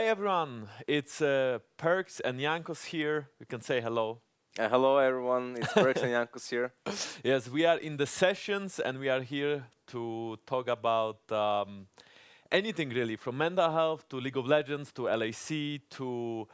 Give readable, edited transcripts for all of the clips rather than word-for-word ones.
Hi everyone, it's Perkz and Jankos here. You can say hello. Hello everyone, it's Perkz and Jankos here. Yes, we are in the sessions and we are here to talk about anything really, from mental health to League of Legends to LAC to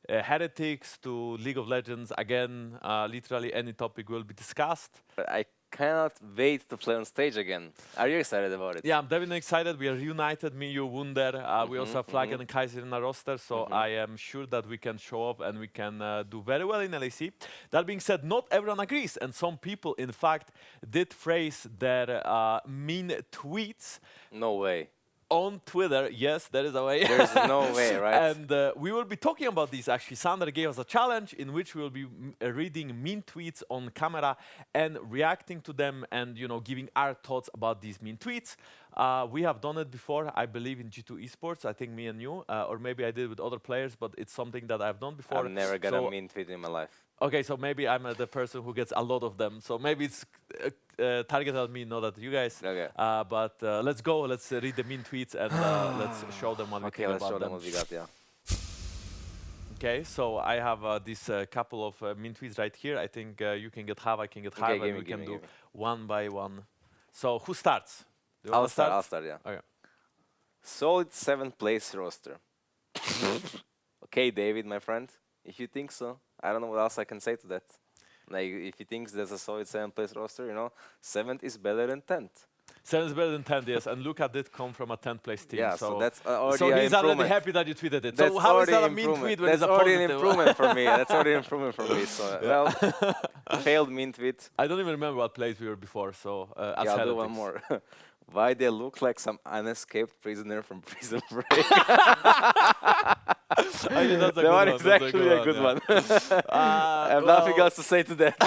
heretics to League of Legends. Again, literally any topic will be discussed. But I cannot wait to play on stage again. Are you excited about it? Yeah, I'm definitely excited. We are reunited, me, you, Wunder. We also have Flaggen and Kaiser in our roster, so I am sure that we can show up and we can do very well in LAC. That being said, not everyone agrees, and some people, in fact, did phrase their mean tweets. No way. On Twitter, yes, there is a way. There's no way, right? And we will be talking about these actually. Sander gave us a challenge in which we will be reading mean tweets on camera and reacting to them and, you know, giving our thoughts about these mean tweets. We have done it before, I believe, in G2 eSports, I think me and you, or maybe I did with other players, but it's something that I've done before. I've never got a mean tweet in my life. Okay, so maybe I'm the person who gets a lot of them. So maybe it's targeted at me, not at you guys. Okay. But let's go. Let's read the mean tweets and let's show them what we think let's about show them them. what we got, yeah. Okay, so I have this couple of mean tweets right here. I think you can get half, I can get half, and we can do one by one. So who starts? I'll start, yeah. Okay. Solid 7th place roster. Okay, David, my friend, if you think so. I don't know what else I can say to that. Like, if he thinks there's a solid 7th place roster, you know, 7th is better than 10th. 7th is better than 10th, yes. And Luca did come from a 10th place team. Yeah, so that's already so he's an already happy that you tweeted it. That's so how is that a mean tweet when that's it's a already positive? an improvement for me. That's already an improvement for me. So, well, failed mean tweet. I don't even remember what place we were before, so as I'll do heretics. one more. Why they look like some unescaped prisoner from Prison Break? I mean, that's a that good one is actually a good one. I have nothing else to say to that.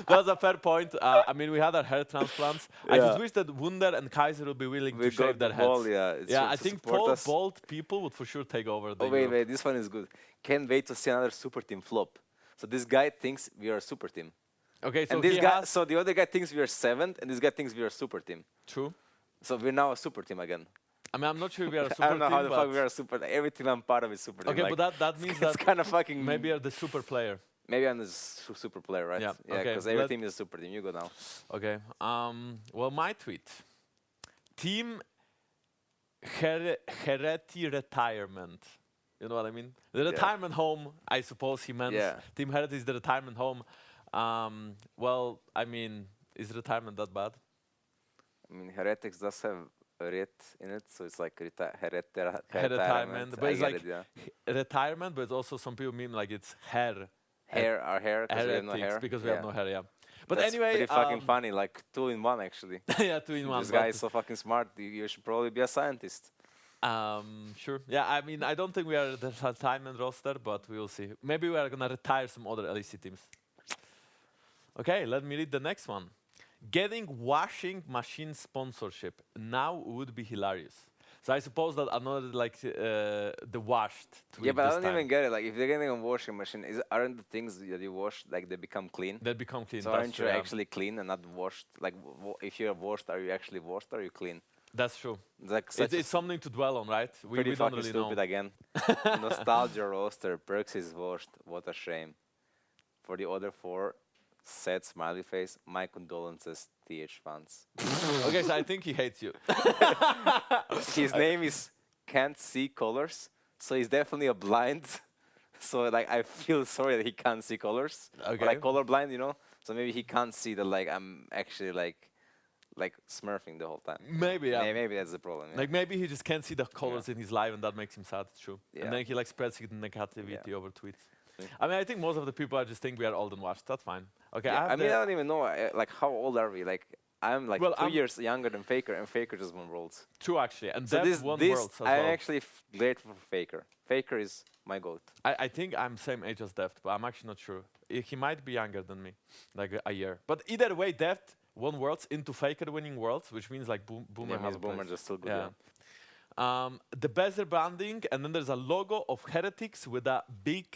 That's a fair point. I mean, we had our hair transplants. I just wish that Wunder and Kaiser would be willing to shave their heads. Yeah, I think tall, bald people would for sure take over the wait, this one is good. Can't wait to see another super team flop. So this guy thinks we are a super team. Okay, so and this guy, so the other guy thinks we are 7th, and this guy thinks we are a super team. True. So we're now a super team again. I mean, I'm not sure we are a super team. I don't know how the fuck we are a super. Every team I'm part of is super team. Okay, like, but that means that it's kind of fucking. maybe you're the super player. Maybe I'm the super player, right? Yeah. Because every team is a super team. You go now. Okay. Well, my tweet. Team Hereti retirement. You know what I mean? The retirement home, I suppose he meant. Yeah. Team Hereti is the retirement home. Well, I mean, is retirement that bad? I mean, heretics does have a ret in it, so it's like retirement. But it's like retirement, but it's also some people mean like it's hair. Our hair, because we have no hair. Because we have no hair, yeah. But That's anyway, pretty fucking funny, like 2 in 1 actually. Yeah, 2 in 1. This guy is so fucking smart. You should probably be a scientist. Sure. Yeah, I mean, I don't think we are the retirement roster, but we will see. Maybe we are gonna retire some other LEC teams. Okay, let me read the next one. Getting washing machine sponsorship now would be hilarious. So I suppose that another like the washed tweet. Yeah, but I don't even get it. Like, if they're getting a washing machine, aren't the things that you wash like they become clean? They become clean. So aren't you actually clean and not washed? Like, if you're washed, are you actually washed or are you clean? That's true. It's something to dwell on, right? We pretty don't fucking really stupid know. again. Nostalgia roster. Perkz is washed. What a shame. For the other 4, sad smiley face. My condolences, TH fans. Okay, so I think he hates you. His name is Can't See Colors, so he's definitely a blind. So like, I feel sorry that he can't see colors. Okay. Or, like, colorblind, you know. So maybe he can't see that like I'm actually like smurfing the whole time. Maybe, yeah. Maybe that's the problem. Yeah. Like maybe he just can't see the colors in his life, and that makes him sad. It's true. Yeah. And then he like spreads his negativity over tweets. I mean, I think most of the people just think we are old and washed. That's fine. Okay. Yeah, I mean, I don't even know. Like, how old are we? Like, I'm like 2 years younger than Faker, and Faker just won Worlds. True, actually. And so this won Worlds as I'm well. actually grateful for Faker. Faker is my goat. I think I'm same age as Deft, but I'm actually not sure. He might be younger than me, like a year. But either way, Deft won Worlds into Faker winning Worlds, which means like Boomer has Boomer just still good. Yeah. The bezel branding, and then there's a logo of heretics with a big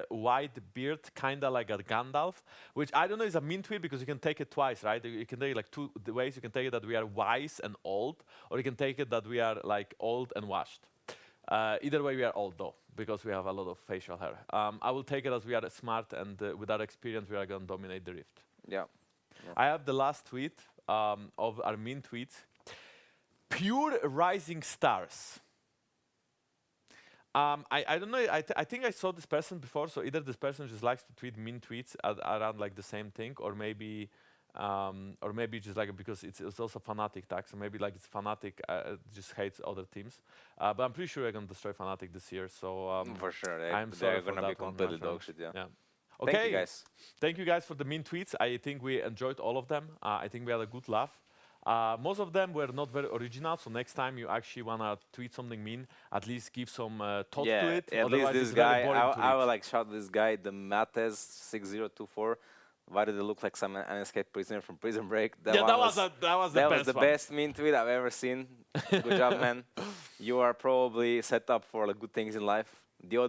white beard, kind of like a Gandalf, which I don't know is a mean tweet because you can take it twice, right? You can take it like two ways. You can take it that we are wise and old, or you can take it that we are like old and washed. Either way, we are old though, because we have a lot of facial hair. I will take it as we are smart, and with our experience, we are going to dominate the Rift. Yeah. I have the last tweet of our mean tweets. Pure rising stars. I don't know. I think I saw this person before. So either this person just likes to tweet mean tweets around like the same thing, or maybe just like because it's also fanatic tag. So maybe like it's fanatic just hates other teams. But I'm pretty sure we're gonna destroy fanatic this year. So for sure, they're gonna be completely dog shit. Yeah. Okay. Thank you guys. Thank you guys for the mean tweets. I think we enjoyed all of them. I think we had a good laugh. Most of them were not very original, so next time you actually wanna tweet something mean, at least give some thought to it. At least this guy, I will like shout this guy, the Mates 6024. Why did it look like some unescaped prisoner from Prison Break? That was the best mean tweet I've ever seen. Good job, man. You are probably set up for like good things in life. You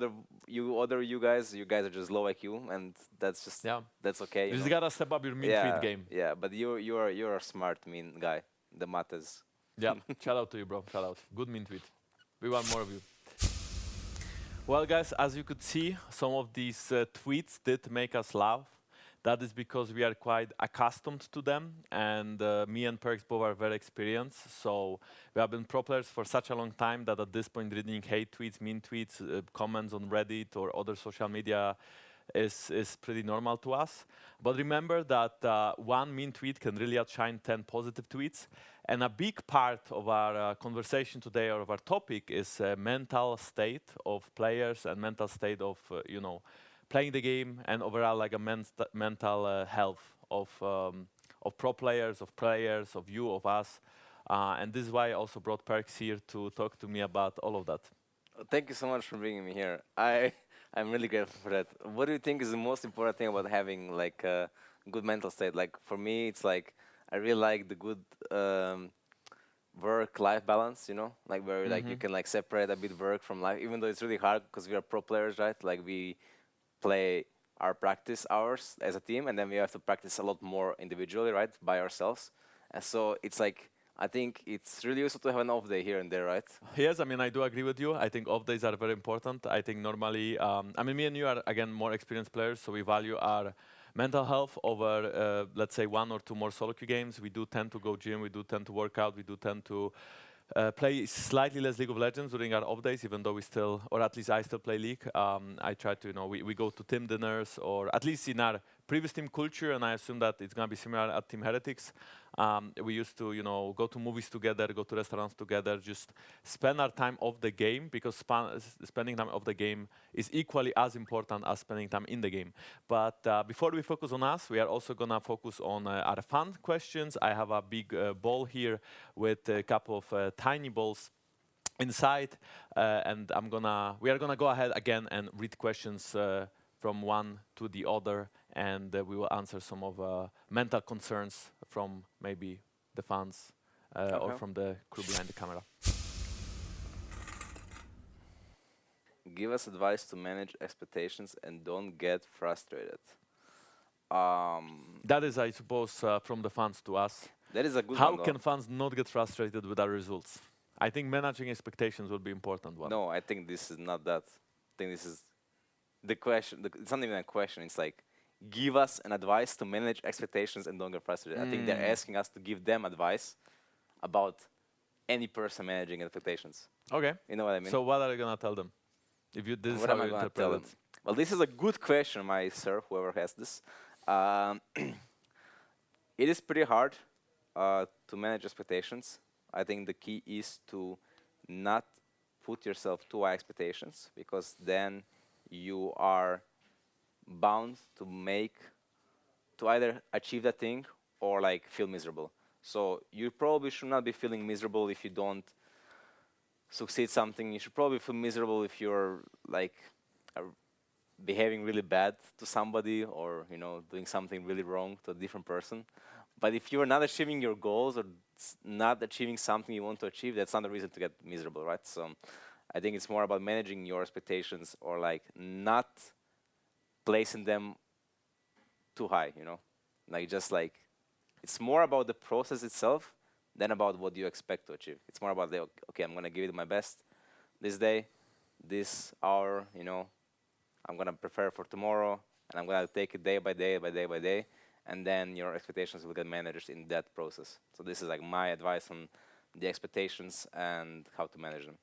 guys are just low IQ, and that's just that's okay. You just gotta step up your mean tweet game. Yeah, but you're a smart mean guy. The Mates. Yeah, shout out to you, bro. Shout out. Good mean tweet. We want more of you. Well, guys, as you could see, some of these tweets did make us laugh. That is because we are quite accustomed to them, and me and Perkz both are very experienced. So we have been pro players for such a long time that at this point reading hate tweets, mean tweets, comments on Reddit or other social media is pretty normal to us. But remember that one mean tweet can really outshine 10 positive tweets. And a big part of our conversation today, or of our topic, is mental state of players and mental state of, playing the game, and overall like a mental health of pro players, of you, of us. And this is why I also brought Perkz here to talk to me about all of that. Thank you so much for bringing me here. I'm really grateful for that. What do you think is the most important thing about having like a good mental state? Like for me, it's like I really like the good work-life balance, like where like you can like separate a bit work from life, even though it's really hard because we are pro players, right? Like we play our practice hours as a team, and then we have to practice a lot more individually, right, by ourselves. And so it's like, I think it's really useful to have an off day here and there, right? Yes, I mean, I do agree with you. I think off days are very important. I think normally, me and you are, again, more experienced players, so we value our mental health over, let's say, one or two more solo queue games. We do tend to go gym, we do tend to work out, we do tend to play slightly less League of Legends during our off days, even though we still, or at least I still play League. I try to, we go to team dinners, or at least in our previous team culture, and I assume that it's going to be similar at Team Heretics. We used to, go to movies together, go to restaurants together, just spend our time off the game, because spending time off the game is equally as important as spending time in the game. But before we focus on us, we are also going to focus on our fun questions. I have a big ball here with a couple of tiny balls inside, and we are gonna go ahead again and read questions from one to the other, and we will answer some of mental concerns from maybe the fans or from the crew behind the camera. Give us advice to manage expectations and don't get frustrated. That is, I suppose, from the fans to us. That is a good How one, can fans not get frustrated with our results? I think managing expectations will be important one. No, I think this is not that. I think this is the question. It's not even a question. It's like, give us an advice to manage expectations and don't get frustrated. I think they're asking us to give them advice about any person managing expectations. Okay. You know what I mean? So what are you going to tell them? If you this what is am how I you going to interpret tell it. them? Well, this is a good question, my sir, whoever has this. It is pretty hard to manage expectations. I think the key is to not put yourself too high expectations, because then you are bound to either achieve that thing or like feel miserable. So you probably should not be feeling miserable if you don't succeed something. You should probably feel miserable if you're like behaving really bad to somebody, or doing something really wrong to a different person. But if you're not achieving your goals or not achieving something you want to achieve, that's not a reason to get miserable, right? So I think it's more about managing your expectations, or like not placing them too high, like just like it's more about the process itself than about what you expect to achieve. It's more about okay, I'm gonna give it my best. this day, this hour, I'm gonna prepare for tomorrow, and I'm gonna take it day by day, by day by day, and then your expectations will get managed in that process. So this is like my advice on the expectations and how to manage them.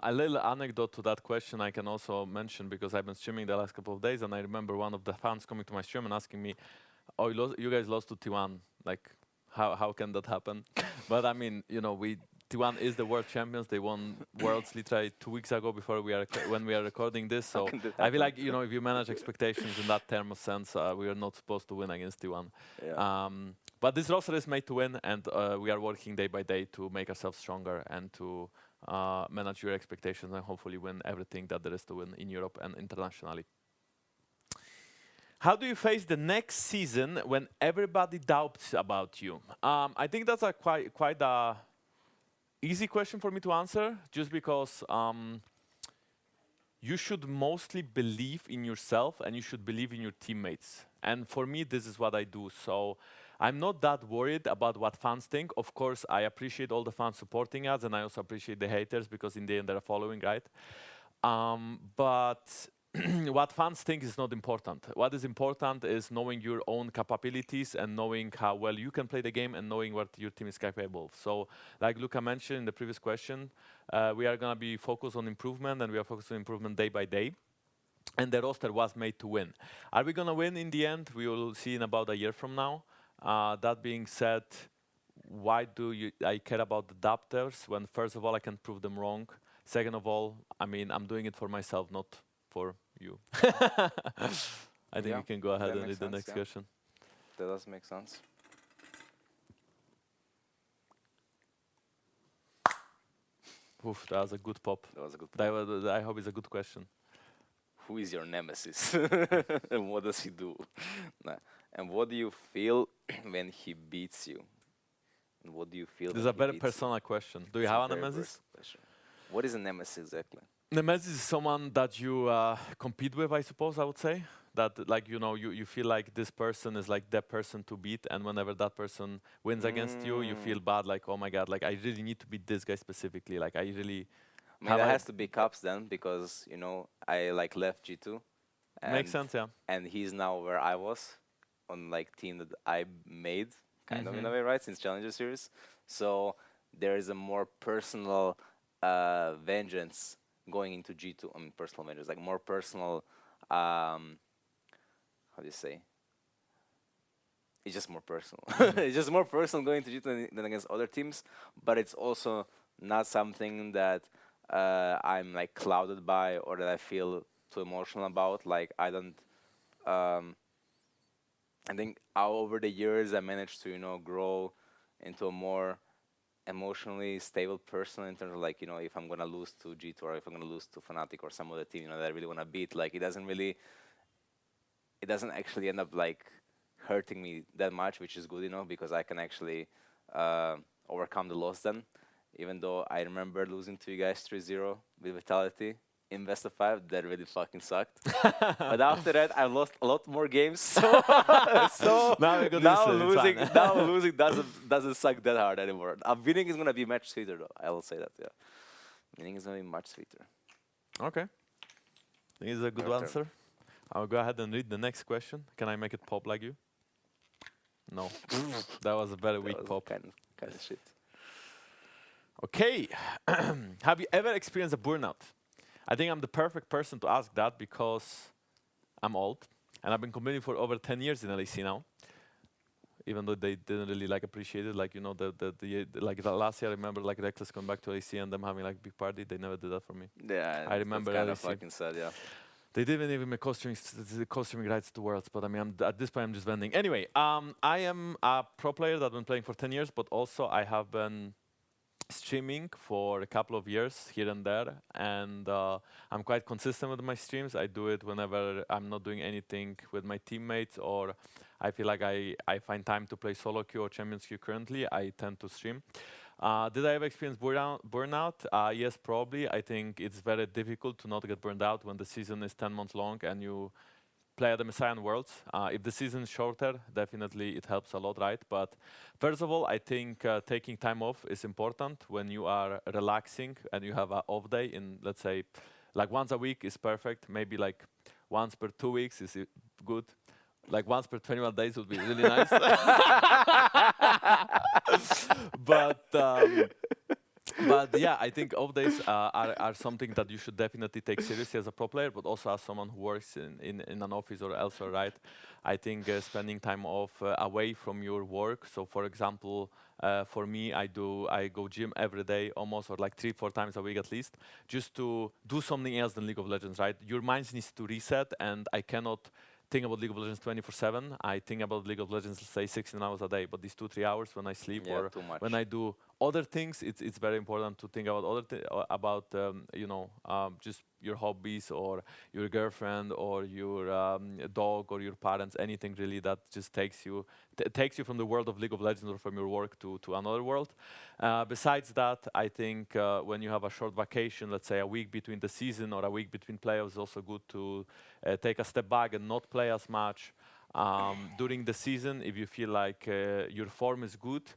A little anecdote to that question I can also mention, because I've been streaming the last couple of days, and I remember one of the fans coming to my stream and asking me, "Oh, you guys lost to T1. Like, how can that happen?" But I mean, T1 is the world champions. They won Worlds literally 2 weeks ago before when we are recording this. So I feel like if you manage expectations in that term of sense, we are not supposed to win against T1. Yeah. But this roster is made to win, and we are working day by day to make ourselves stronger and to manage your expectations and hopefully win everything that there is to win in Europe and internationally. How do you face the next season when everybody doubts about you? I think that's a quite a easy question for me to answer, just because you should mostly believe in yourself and you should believe in your teammates. And for me, this is what I do. So I'm not that worried about what fans think. Of course, I appreciate all the fans supporting us, and I also appreciate the haters, because in the end they're following, right? But what fans think is not important. What is important is knowing your own capabilities and knowing how well you can play the game and knowing what your team is capable of. So, like Luka mentioned in the previous question, we are going to be focused on improvement, and we are focused on improvement day by day. And the roster was made to win. Are we going to win in the end? We will see in about a year from now. That being said, why do I care about the doubters when, first of all, I can prove them wrong? Second of all, I mean, I'm doing it for myself, not for you. I think we can go ahead and read the next question. That does make sense. Oof, that was a good pop. That was a good pop. I hope it's a good question. Who is your nemesis? And what does he do? And what do you feel when he beats you? And what do you feel? This is a very personal question. Do you have a nemesis? What is a nemesis exactly? Nemesis is someone that you compete with, I suppose, I would say. That, like, you feel like this person is like the person to beat, and whenever that person wins against you, you feel bad, like, oh my god, like, I really need to beat this guy specifically. Like, I really... I mean, that has to be Cups then, because, I, like, left G2. Makes sense, yeah. And he's now where I was, on, like, team that I made, kind of, in a way, right, since Challenger Series. So there is a more personal vengeance going into G2. I mean, personal vengeance, like, more personal... how do you say? It's just more personal. It's just more personal going to G2 than against other teams, but it's also not something that I'm like clouded by or that I feel too emotional about. Like I don't. I think over the years I managed to grow into a more emotionally stable person in terms of like if I'm gonna lose to G2 or if I'm gonna lose to Fnatic or some other team that I really wanna beat. Like it doesn't actually end up like hurting me that much, which is good, because I can actually overcome the loss then. Even though I remember losing to you guys 3-0 with Vitality in best of 5, that really fucking sucked. But after that, I lost a lot more games. So now losing doesn't suck that hard anymore. Winning is gonna be much sweeter, though. I will say that. Yeah, winning is gonna be much sweeter. Okay, this is a good answer. I'll go ahead and read the next question. Can I make it pop like you? No, that was a very weak pop. Kind of shit. Okay, have you ever experienced a burnout? I think I'm the perfect person to ask that because I'm old and I've been competing for over 10 years in LEC now. Even though they didn't really like appreciate it, like the last year I remember like Reckless coming back to LEC and them having like big party. They never did that for me. Yeah, I remember kind LEC. of fucking sad, yeah. They didn't even make costuming rights to Worlds, but I mean, at this point I'm just vending. Anyway, I am a pro player that's been playing for 10 years, but also I have been streaming for a couple of years here and there, and I'm quite consistent with my streams. I do it whenever I'm not doing anything with my teammates, or I feel like I find time to play solo queue or champions queue currently. I tend to stream. Did I ever experience burnout? Yes, probably. I think it's very difficult to not get burned out when the season is 10 months long and you play at the Messiah Worlds. If the season is shorter, definitely it helps a lot, right? But first of all, I think taking time off is important when you are relaxing and you have an off day. In, let's say, like once a week is perfect. Maybe like once per 2 weeks is good. Like once per 21 days would be really nice. but yeah, I think off days are something that you should definitely take seriously as a pro player, but also as someone who works in an office or elsewhere, right? I think spending time off away from your work. So, for example, for me, I go gym every day, almost, or like 3-4 times a week at least, just to do something else than League of Legends, right? Your mind needs to reset, and I cannot think about League of Legends 24/7. I think about League of Legends, let's say 16 hours a day. But these 2-3 hours when I sleep or when I do other things, it's very important to think about just your hobbies or your girlfriend or your dog or your parents, anything really that just takes you from the world of League of Legends or from your work to another world. Besides that, I think when you have a short vacation, let's say a week between the season or a week between playoffs, it's also good to take a step back and not play as much during the season. If you feel like your form is good,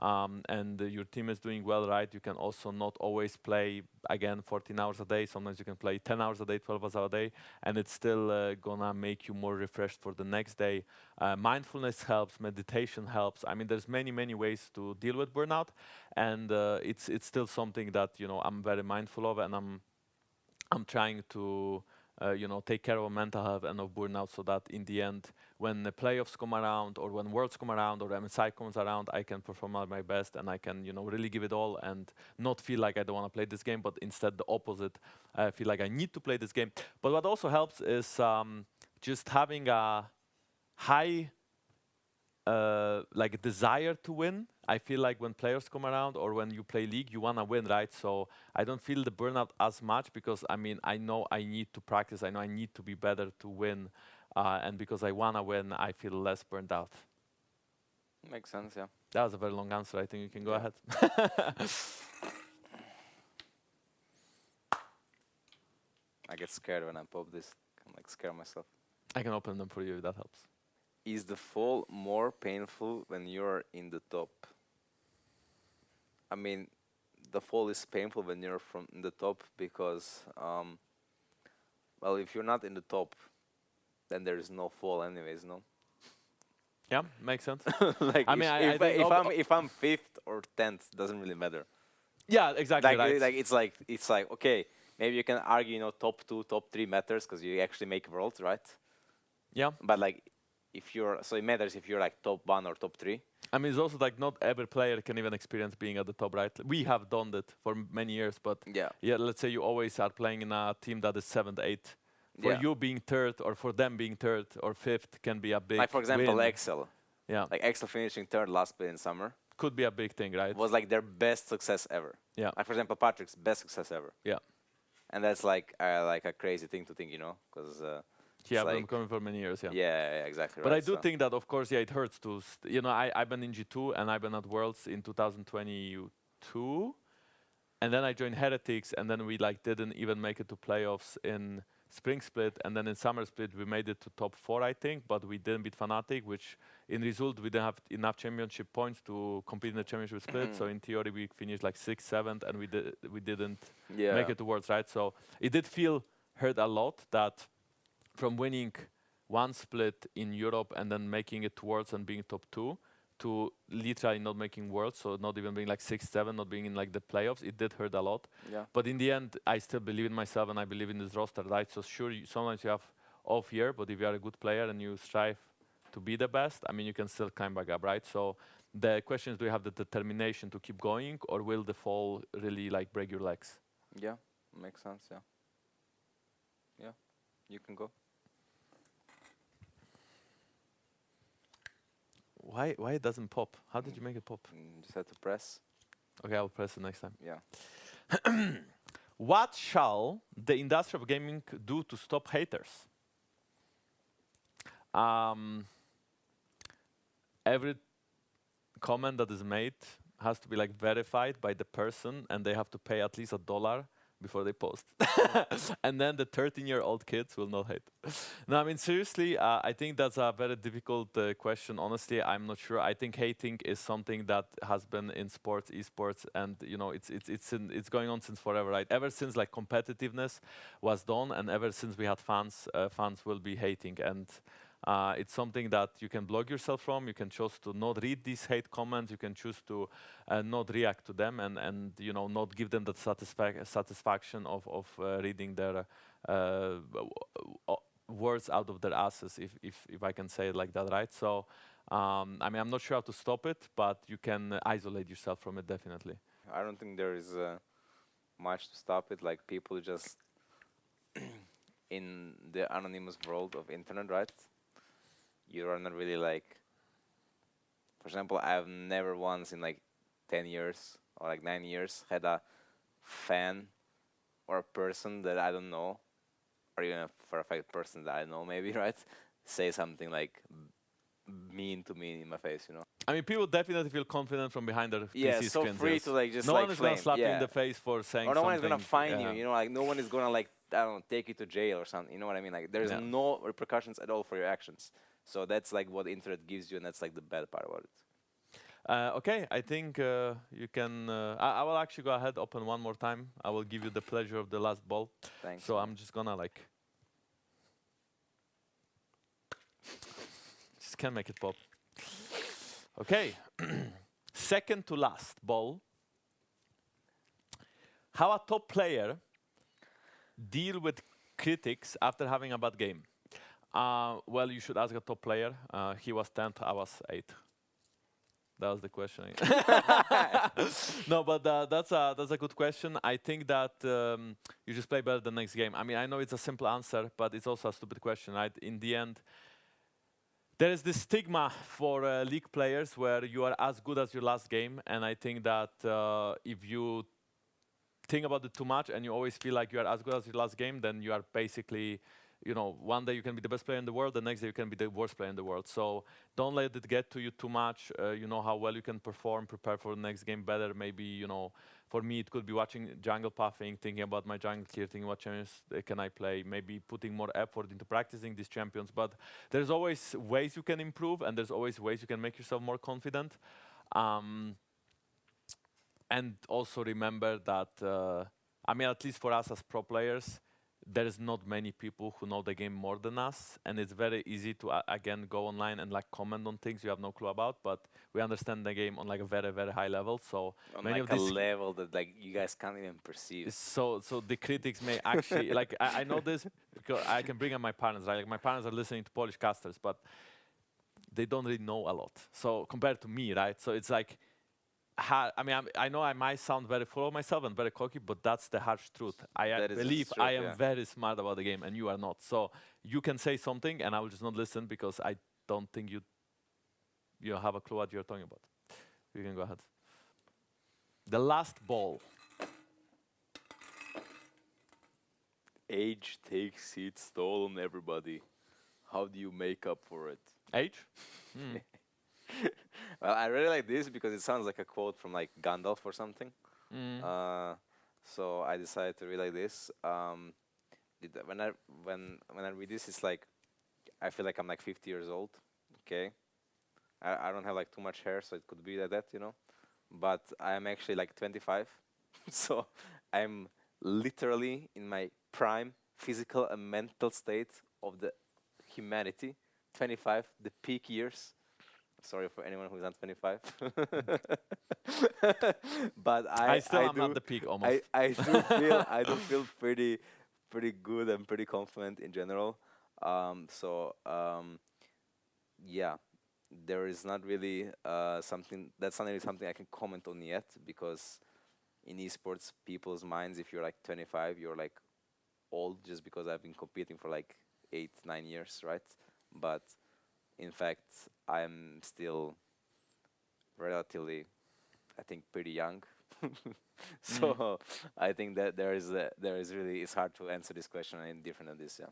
and your team is doing well, right, you can also not always play, again, 14 hours a day. Sometimes you can play 10 hours a day, 12 hours a day, and it's still gonna make you more refreshed for the next day. Mindfulness helps, meditation helps. I mean, there's many ways to deal with burnout, and it's still something that, I'm very mindful of, and I'm trying to take care of mental health and of burnout, so that in the end, when the playoffs come around or when Worlds come around or MSI comes around, I can perform at my best and I can, really give it all and not feel like I don't want to play this game, but instead the opposite. I feel like I need to play this game. But what also helps is just having a high desire to win. I feel like when players come around or when you play League, you want to win, right? So I don't feel the burnout as much because, I know I need to practice. I know I need to be better to win. And because I want to win, I feel less burned out. Makes sense, yeah. That was a very long answer. I think you can go ahead. I get scared when I pop this. I'm scare myself. I can open them for you if that helps. Is the fall more painful when you're in the top? The fall is painful when you're from the top because, if you're not in the top, then there is no fall anyways, no? Yeah, makes sense. If I'm 5th or 10th, doesn't really matter. Yeah, exactly right. It's like, okay, maybe you can argue, top 2, top 3 matters because you actually make worlds, right? Yeah. But it matters if you're like top 1 or top 3. It's also like not every player can even experience being at the top, right? We have done that for many years, but yeah, let's say you always are playing in a team that is 7th, 8th. For you being 3rd or for them being 3rd or 5th can be a big for example, win. Excel. Yeah. Excel finishing 3rd last split in summer. Could be a big thing, right? Was their best success ever. Yeah. For example, Patrick's best success ever. Yeah. And that's a crazy thing to think, because I've been coming for many years, yeah. Yeah, exactly. But I do think that, of course, it hurts to, I've been in G2 and I've been at Worlds in 2022, and then I joined Heretics, and then we didn't even make it to playoffs in Spring Split, and then in Summer Split we made it to top 4, I think, but we didn't beat Fnatic, which in result we didn't have enough championship points to compete in the championship split. So in theory we finished 6th, 7th, and we didn't make it to Worlds, right? So it did feel hurt a lot that from winning one split in Europe and then making it to Worlds and being top 2 to literally not making Worlds, so not even being 6th, 7th, not being in the playoffs, it did hurt a lot. Yeah. But in the end, I still believe in myself and I believe in this roster, right? So sure, sometimes you have off year, but if you are a good player and you strive to be the best, you can still climb back up, right? So the question is, do you have the determination to keep going, or will the fall really break your legs? Yeah, makes sense, yeah. Yeah, you can go. Why it doesn't pop? How did you make it pop? Just had to press. Okay, I'll press it next time. Yeah. What shall the industry of gaming do to stop haters? Every comment that is made has to be verified by the person, and they have to pay at least $1 before they post. And then the 13-year-old kids will not hate. No, I mean, seriously, I think that's a very difficult question. Honestly, I'm not sure. I think hating is something that has been in sports, esports, and it's going on since forever, right? Ever since like competitiveness was done, and ever since we had fans, fans will be hating. And it's something that you can block yourself from. You can choose to not read these hate comments. You can choose to not react to them, and not give them the satisfaction of reading their words out of their asses, if I can say it like that, right? So, I mean, I'm not sure how to stop it, but you can isolate yourself from it, definitely. I don't think there is much to stop it. Like people just in the anonymous world of internet, right? You are not really like. For example, I've never once in like 10 years or like 9 years had a fan or a person that I don't know, or even for a fact person that I know, maybe, right? Say something like mean to me in my face, I mean, people definitely feel confident from behind their Yeah, PC so screens. free Yes. to like just No like one is gonna flame. slap you in Yeah. the face for saying Or no one something. is gonna fine yeah. you, like no one is gonna like I don't know, take you to jail or something. You know what I mean? Like there's Yeah. no repercussions at all for your actions. So that's like what the internet gives you, and that's like the bad part about it. Okay, I think you can. I will actually go ahead, open one more time. I will give you the pleasure of the last ball. Thanks. So I'm just gonna like. Just can't make it pop. Okay, second to last ball. How a top player deal with critics after having a bad game? Well, you should ask a top player. He was 10th, I was 8th. That was the question. No, but that's a good question. I think that you just play better the next game. I mean, I know it's a simple answer, but it's also a stupid question, right? In the end, there is this stigma for league players where you are as good as your last game, and I think that if you think about it too much and you always feel like you are as good as your last game, then you are basically, one day you can be the best player in the world, the next day you can be the worst player in the world. So don't let it get to you too much. You know how well you can perform, prepare for the next game better. Maybe, for me, it could be watching jungle pathing, thinking about my jungle clear, thinking what champions can I play, maybe putting more effort into practicing these champions. But there's always ways you can improve, and there's always ways you can make yourself more confident. And also remember that, I mean, at least for us as pro players, there is not many people who know the game more than us, and it's very easy to again go online and like comment on things you have no clue about. But we understand the game on like a very, very high level. So On many like of a these level that like you guys can't even perceive. so the critics may actually like I know this because I can bring up my parents, right? Like my parents are listening to Polish casters, but they don't really know a lot. So compared to me, right? So it's like. I mean, I know I might sound very full of myself and very cocky, but that's the harsh truth. I That is the believe truth, I am yeah. very smart about the game, and you are not. So you can say something, and I will just not listen because I don't think you have a clue what you're talking about. You can go ahead. The last ball. Age takes its toll on everybody. How do you make up for it? Age? Well, I really like this because it sounds like a quote from like Gandalf or something. So I decided to read like this. When I read this, it's like I feel like I'm like 50 years old. Okay, I don't have like too much hair, so it could be like that, But I am actually like 25, so I'm literally in my prime physical and mental state of the humanity. 25, the peak years. Sorry for anyone who's not 25. But I still am do, at the peak almost. I do feel pretty good and pretty confident in general. Yeah, there is not really something that's not really something I can comment on yet, because in esports, people's minds, if you're like 25, you're like old just because I've been competing for like 8-9 years, right? But in fact, I'm still relatively, I think, pretty young. So I think that there is really, it's hard to answer this question any different than this. Yeah.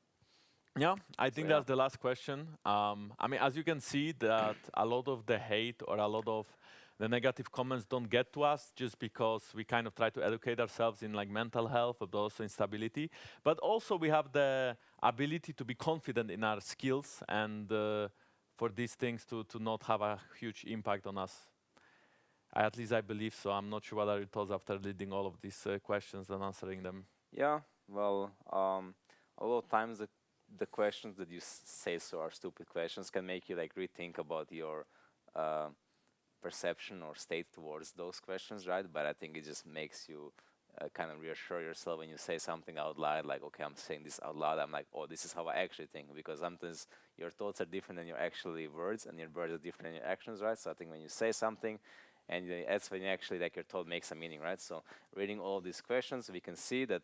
Yeah, I think yeah. that's the last question. I mean, as you can see, that a lot of the hate or a lot of the negative comments don't get to us just because we kind of try to educate ourselves in like mental health, but also in stability. But also we have the ability to be confident in our skills and for these things to not have a huge impact on us. At least I believe so. I'm not sure what are your thoughts after reading all of these questions and answering them. Yeah, well, a lot of times the questions that you say so are stupid questions can make you like rethink about your perception or state towards those questions, right? But I think it just makes you kind of reassure yourself when you say something out loud, like, okay, I'm saying this out loud. I'm like, oh, this is how I actually think, because sometimes your thoughts are different than your actually words, and your words are different than your actions, right? So I think when you say something, and that's when you actually like your thought makes a meaning, right? So reading all these questions, we can see that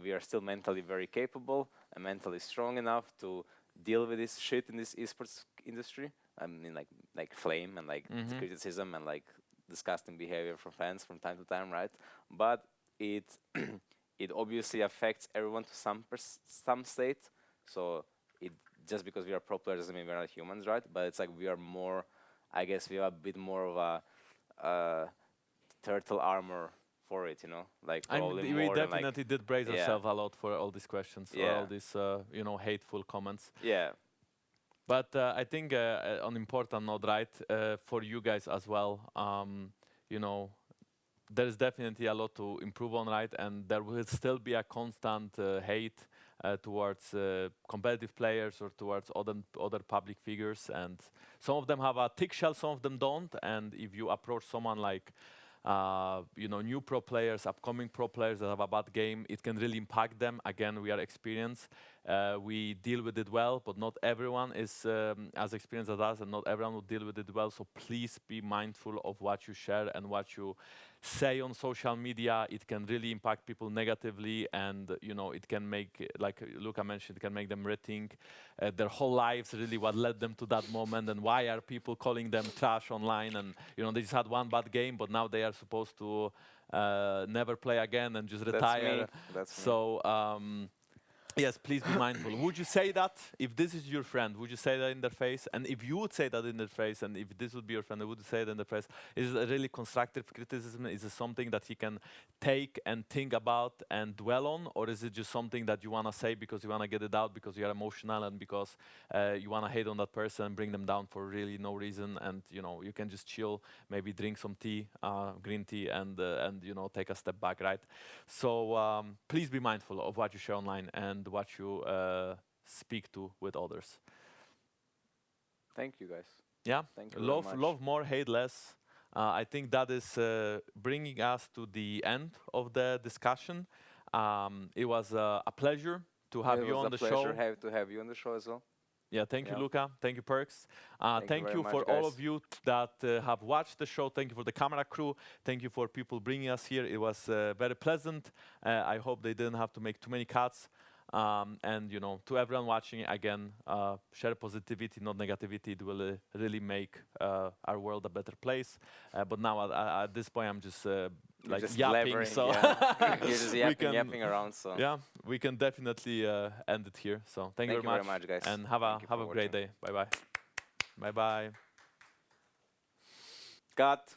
we are still mentally very capable and mentally strong enough to deal with this shit in this esports industry. I mean, like flame and like criticism and like disgusting behavior from fans from time to time, right? But it it obviously affects everyone to some state. So it just because we are pro players doesn't mean we're not humans, right? But it's like we are more, I guess we have a bit more of a turtle armor for it, you know, like we definitely did brace ourselves a lot for all these questions, for all these hateful comments. Yeah. But I think on important note, right, for you guys as well, there is definitely a lot to improve on, right? And there will still be a constant hate towards competitive players or towards other public figures. And some of them have a thick shell, some of them don't. And if you approach someone like new pro players, upcoming pro players that have a bad game, it can really impact them. Again, we are experienced. We deal with it well, but not everyone is as experienced as us, and not everyone will deal with it well. So please be mindful of what you share and what you say on social media. It can really impact people negatively, and it can make, like Luca mentioned, it can make them rethink their whole lives, really what led them to that moment, and why are people calling them trash online, and they just had one bad game, but now they are supposed to never play again and just retire. That's me. So yes, please be mindful. Would you say that if this is your friend? Would you say that in their face? And if you would say that in their face, and if this would be your friend, would you say it in their face? Is it a really constructive criticism? Is it something that he can take and think about and dwell on? Or is it just something that you want to say because you want to get it out, because you are emotional, and because you want to hate on that person and bring them down for really no reason? And you can just chill, maybe drink some tea, green tea, and take a step back, right? So please be mindful of what you share online and what you speak to with others. Thank you, guys. Yeah, thank you very much. Love more, hate less. I think that is bringing us to the end of the discussion. It was a pleasure to have you on the show. It was a pleasure to have you on the show as well. Yeah, thank you, Luca. Thank you, Perkz. Thank you for much, all guys. of you that have watched the show. Thank you for the camera crew. Thank you for people bringing us here. It was very pleasant. I hope they didn't have to make too many cuts. And to everyone watching, again, share positivity, not negativity. It will really make our world a better place. But now at this point, I'm just just yapping. So yeah. You're just yapping around. So yeah, we can definitely end it here. So thank you very much, guys. and have a great day. Bye bye. Bye bye. Cut.